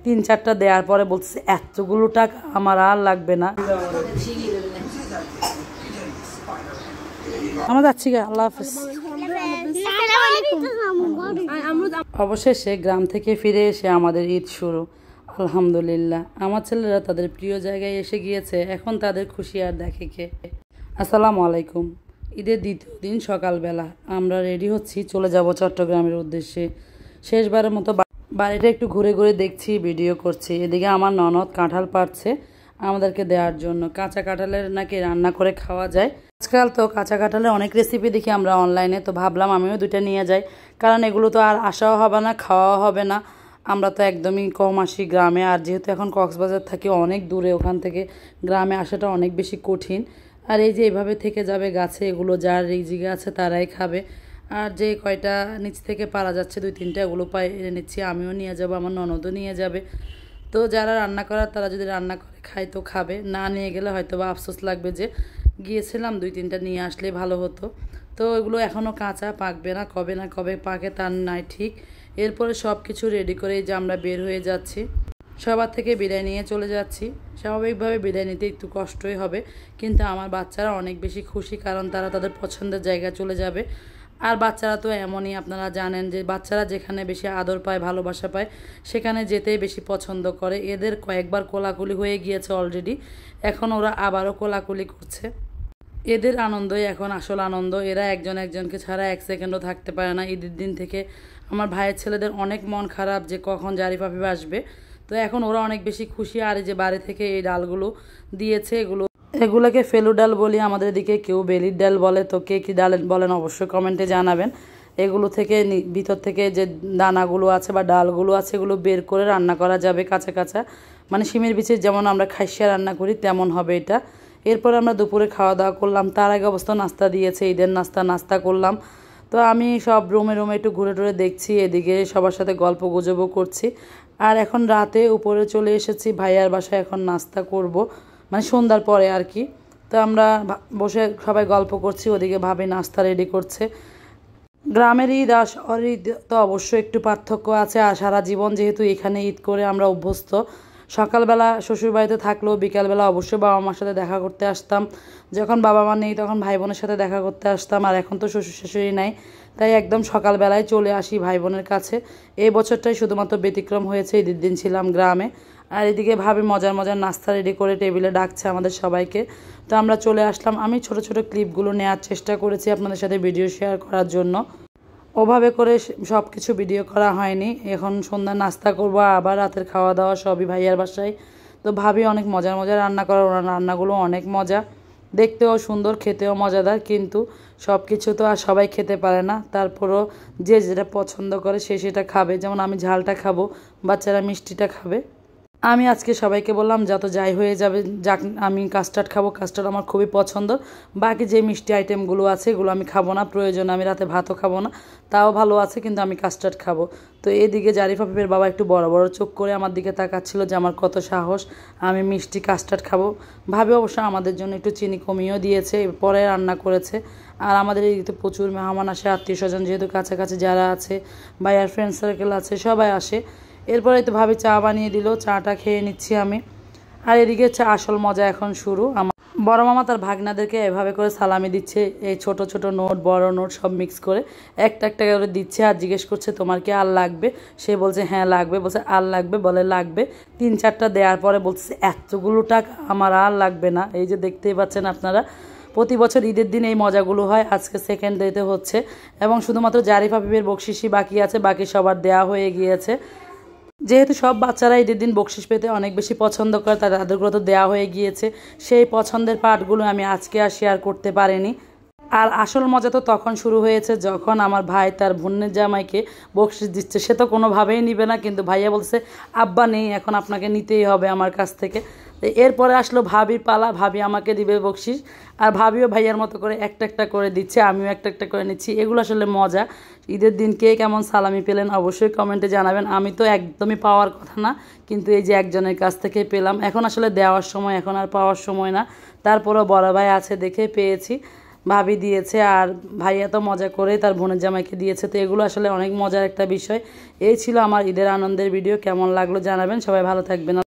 3-4টা দেওয়ার পরে বলতেছে এতগুলো টাকা আমার আর লাগবে না। আমরা যাচ্ছি গা, আল্লাহ হাফেজ। অবশেষে গ্রাম থেকে ফিরে এসে আমাদের ঈদ শুরু, আলহামদুলিল্লাহ। আমার ছেলেরা তাদের প্রিয় জায়গায় এসে গিয়েছে, এখন তাদের খুশি আর দেখে কে। আসসালামু আলাইকুম। ঈদের দ্বিতীয় দিন সকালবেলা আমরা রেডি হচ্ছি, চলে যাব চট্টগ্রামের উদ্দেশ্যে। শেষবারের মতো বাড়িটা একটু ঘুরে ঘুরে দেখছি, ভিডিও করছি। এদিকে আমার ননদ কাঁঠাল পাড়ছে আমাদেরকে দেওয়ার জন্য। কাঁচা কাঁঠালের নাকি রান্না করে খাওয়া যায়। আজকাল তো কাঁচা কাঁঠালের অনেক রেসিপি দেখি আমরা অনলাইনে, তো ভাবলাম আমিও 2টা নিয়ে যাই, কারণ এগুলো তো আর আসাও হবে না, খাওয়াও হবে না। আমরা তো একদমই কম আসি গ্রামে, আর যেহেতু এখন কক্সবাজার থাকি অনেক দূরে, ওখান থেকে গ্রামে আসাটা অনেক বেশি কঠিন। আর এই যে এভাবে থেকে যাবে গাছে, এগুলো যার রিজিকে আছে তারাই খাবে। আর যে কয়টা নিচ থেকে পারা যাচ্ছে 2-3টা, এগুলো এনে নিচ্ছি। আমিও নিয়ে যাব, আমার ননদও নিয়ে যাবে। তো যারা রান্না করার তারা যদি রান্না করে খায় তো খাবে, না নিয়ে গেলে হয়তো বা আফসোস লাগবে যে গিয়েছিলাম 2-3টা নিয়ে আসলে ভালো হতো। তো এগুলো এখনও কাঁচা, পাকবে না, কবে পাকে তার নাই ঠিক। এরপরে সব কিছু রেডি করে যে আমরা বের হয়ে যাচ্ছি, সবার থেকে বিদায় নিয়ে চলে যাচ্ছি। স্বাভাবিকভাবে বিদায় নিতে একটু কষ্টই হবে, কিন্তু আমার বাচ্চারা অনেক বেশি খুশি, কারণ তারা তাদের পছন্দের জায়গায় চলে যাবে। আর বাচ্চারা তো এমনই, আপনারা জানেন যে বাচ্চারা যেখানে বেশি আদর পায়, ভালোবাসা পায়, সেখানে যেতেই বেশি পছন্দ করে। এদের কয়েকবার কোলাকুলি হয়ে গিয়েছে অলরেডি, এখন ওরা আবারও কোলাকুলি করছে। এদের আনন্দই এখন আসল আনন্দ। এরা একজন একজনকে ছাড়া 1 সেকেন্ডও থাকতে পারে না। ঈদের দিন থেকে আমার ভাইয়ের ছেলেদের অনেক মন খারাপ যে কখন জারিফ আফিফ আসবে। তো এখন ওরা অনেক বেশি খুশি। আর এই যে বাড়ি থেকে এই ডালগুলো দিয়েছে, এগুলোকে ফেলু ডাল বলি আমাদের দিকে, কেউ বেলির ডাল বলে। তো কে কী ডাল বলেন অবশ্যই কমেন্টে জানাবেন। এগুলো থেকে ভিতর থেকে যে দানাগুলো আছে বা ডালগুলো আছে, এগুলো বের করে রান্না করা যাবে কাঁচা কাঁচা, মানে শিমের বিচির যেমন আমরা খাইসা রান্না করি তেমন হবে এটা। এরপর আমরা দুপুরে খাওয়া দাওয়া করলাম। তার আগে অবস্থা নাস্তা দিয়েছে, ঈদের নাস্তা করলাম। তো আমি সব রুমে একটু ঘুরে টুরে দেখছি, এদিকে সবার সাথে গল্প গুজবও করছি। আর এখন রাতে উপরে চলে এসেছি ভাইয়ার বাসায়, এখন নাস্তা করব, মানে সন্ধ্যার পরে আর কি। তো আমরা বসে সবাই গল্প করছি, ওদিকে ভাবি নাস্তা রেডি করছে। গ্রামের ঈদ আর শহরের ঈদ তো অবশ্যই একটু পার্থক্য আছে। আর সারা জীবন যেহেতু এখানে ঈদ করে আমরা অভ্যস্ত, সকালবেলা শ্বশুরবাড়িতে থাকলেও বিকালবেলা অবশ্যই বাবা মার সাথে দেখা করতে আসতাম। যখন বাবা মা নেই তখন ভাই বোনের সাথে দেখা করতে আসতাম। আর এখন তো শ্বশুর শাশুড়ি নাই, তাই একদম সকালবেলায় চলে আসি ভাই বোনের কাছে। এই বছরটাই শুধুমাত্র ব্যতিক্রম হয়েছে, ঈদের দিন ছিলাম গ্রামে। আর এদিকে ভাবি মজার নাস্তা রেডি করে টেবিলে ডাকছে আমাদের সবাইকে। তো আমরা চলে আসলাম। আমি ছোট ক্লিপগুলো নেওয়ার চেষ্টা করেছি আপনাদের সাথে ভিডিও শেয়ার করার জন্য, ওভাবে করে সব কিছু ভিডিও করা হয়নি। এখন সন্ধ্যা নাস্তা করব, আবার রাতের খাওয়া দাওয়া সবই ভাইয়ার বাসায়। তো ভাবি অনেক মজার রান্না করে, ওনার রান্নাগুলো অনেক মজা, দেখতেও সুন্দর, খেতেও মজাদার। কিন্তু সব কিছু তো আর সবাই খেতে পারে না, তারপরও যে যেটা পছন্দ করে সে সেটা খাবে। যেমন আমি ঝালটা খাবো, বাচ্চারা মিষ্টিটা খাবে। আমি আজকে সবাইকে বললাম যত যাই হয়ে যাবে যাক, আমি কাস্টার্ড খাবো, কাস্টার্ড আমার খুবই পছন্দ। বাকি যে মিষ্টি আইটেমগুলো আছে এগুলো আমি খাবো না, প্রয়োজনে আমি রাতে ভাতও খাবো না, তাও ভালো আছে, কিন্তু আমি কাস্টার্ড খাবো। তো এদিকে জারিফ আফিফের বাবা একটু বড় চোখ করে আমার দিকে তাকাচ্ছিল যে আমার কত সাহস, আমি মিষ্টি কাস্টার্ড খাবো। ভাবে অবশ্য আমাদের জন্য একটু চিনি কমিয়েও দিয়েছে, পরে রান্না করেছে। আর আমাদের এদিকে প্রচুর মেহমান আসে, আত্মীয় স্বজন যেহেতু কাছাকাছি যারা আছে, ভাইয়ার ফ্রেন্ড সার্কেল আছে, সবাই আসে। এরপরে তো ভাবি চা বানিয়ে দিল, চাটা খেয়ে নিচ্ছি আমি। আর এদিকে আসল মজা এখন শুরু। আমার বড় মামা তার ভাগনাদেরকে এভাবে করে সালামি দিচ্ছে, এই ছোট নোট, বড় নোট সব মিক্স করে একটা করে দিচ্ছে। আর জিজ্ঞেস করছে তোমার কি আর লাগবে? সে বলছে হ্যাঁ লাগবে। বলছে আর লাগবে? বলে লাগবে। 3-4টা দেওয়ার পরে বলছে এতগুলো টাকা আমার আর লাগবে না। এই যে দেখতেই পাচ্ছেন আপনারা, প্রতি বছর ঈদের দিন এই মজাগুলো হয়, আজকে সেকেন্ড ডেতে হচ্ছে। এবং শুধুমাত্র জারিফ আফিফের বকশিসই বাকি আছে, বাকি সবার দেওয়া হয়ে গিয়েছে। যেহেতু সব বাচ্চারা ঈদের দিন বকশিস পেতে অনেক বেশি পছন্দ করে, তাদেরগুলো তো দেওয়া হয়ে গিয়েছে। সেই পছন্দের পার্টগুলো আমি আজকে আর শেয়ার করতে পারিনি। আর আসল মজা তো তখন শুরু হয়েছে যখন আমার ভাই তার বোনের জামাইকে বকশিস দিচ্ছে। সে তো কোনোভাবেই নিবে না, কিন্তু ভাইয়া বলছে আব্বা নেই, এখন আপনাকে নিতেই হবে আমার কাছ থেকে। এরপরে আসলো ভাবির পালা, ভাবি আমাকে দিবে বকশিস। আর ভাবিও ভাইয়ার মতো করে একটা করে দিচ্ছে, আমিও একটা করে নিচ্ছি। এগুলো আসলে মজা। ঈদের দিন কে কেমন সালামি পেলেন অবশ্যই কমেন্টে জানাবেন। আমি তো একদমই পাওয়ার কথা না, কিন্তু এই যে একজনের কাছ থেকে পেলাম। এখন আসলে দেওয়ার সময়, এখন আর পাওয়ার সময় না। তারপরও বড় ভাই আছে দেখে পেয়েছি। ভাবি দিয়েছে, আর ভাইয়া তো মজা করে তার বোনের জামাইকে দিয়েছে। তো এগুলো আসলে অনেক মজার একটা বিষয়। এই ছিল আমার ঈদের আনন্দের ভিডিও। কেমন লাগলো জানাবেন। সবাই ভালো থাকবেন।